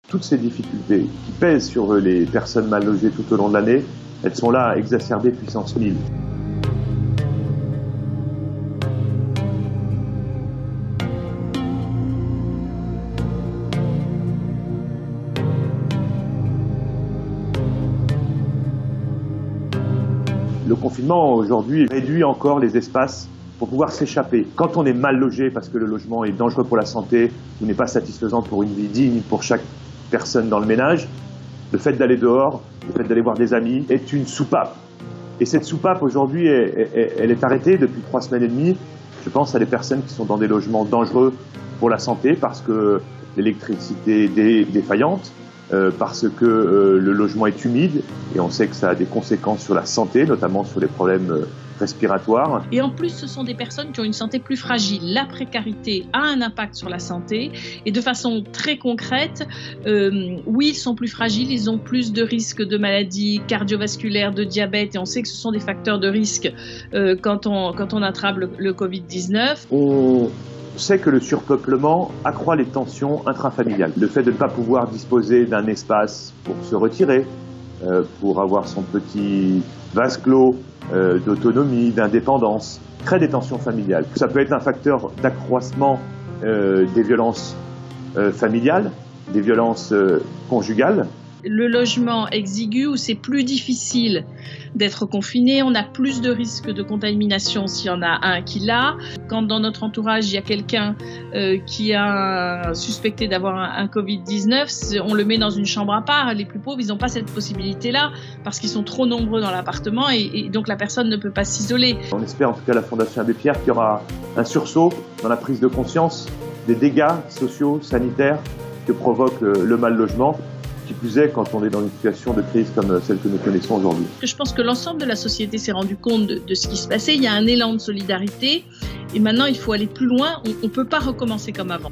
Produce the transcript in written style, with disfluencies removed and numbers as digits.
Toutes ces difficultés qui pèsent sur les personnes mal logées tout au long de l'année, elles sont là exacerbées puissance 1000. Le confinement aujourd'hui réduit encore les espaces pour pouvoir s'échapper. Quand on est mal logé parce que le logement est dangereux pour la santé ou n'est pas satisfaisant pour une vie digne pour chaque personne dans le ménage, le fait d'aller dehors, le fait d'aller voir des amis est une soupape. Et cette soupape aujourd'hui, elle est arrêtée depuis 3 semaines et demie. Je pense à des personnes qui sont dans des logements dangereux pour la santé parce que l'électricité est défaillante, parce que le logement est humide et on sait que ça a des conséquences sur la santé, notamment sur les problèmes respiratoires. Et en plus, ce sont des personnes qui ont une santé plus fragile. La précarité a un impact sur la santé et de façon très concrète, oui, ils sont plus fragiles, ils ont plus de risques de maladies cardiovasculaires, de diabète et on sait que ce sont des facteurs de risque quand on attrape le Covid-19. On sait que le surpeuplement accroît les tensions intrafamiliales. Le fait de ne pas pouvoir disposer d'un espace pour se retirer, pour avoir son petit vase clos, d'autonomie, d'indépendance, crée des tensions familiales. Ça peut être un facteur d'accroissement des violences familiales, des violences conjugales. Le logement exigu où c'est plus difficile d'être confiné, on a plus de risques de contamination s'il y en a un qui l'a. Quand dans notre entourage il y a quelqu'un qui a suspecté d'avoir un Covid-19, on le met dans une chambre à part. Les plus pauvres, ils n'ont pas cette possibilité-là parce qu'ils sont trop nombreux dans l'appartement et donc la personne ne peut pas s'isoler. On espère en tout cas à la Fondation Abbé Pierre qu'il y aura un sursaut dans la prise de conscience des dégâts sociaux, sanitaires que provoque le mal logement. Qui plus est quand on est dans une situation de crise comme celle que nous connaissons aujourd'hui. Je pense que l'ensemble de la société s'est rendu compte de ce qui se passait. Il y a un élan de solidarité et maintenant il faut aller plus loin. On ne peut pas recommencer comme avant.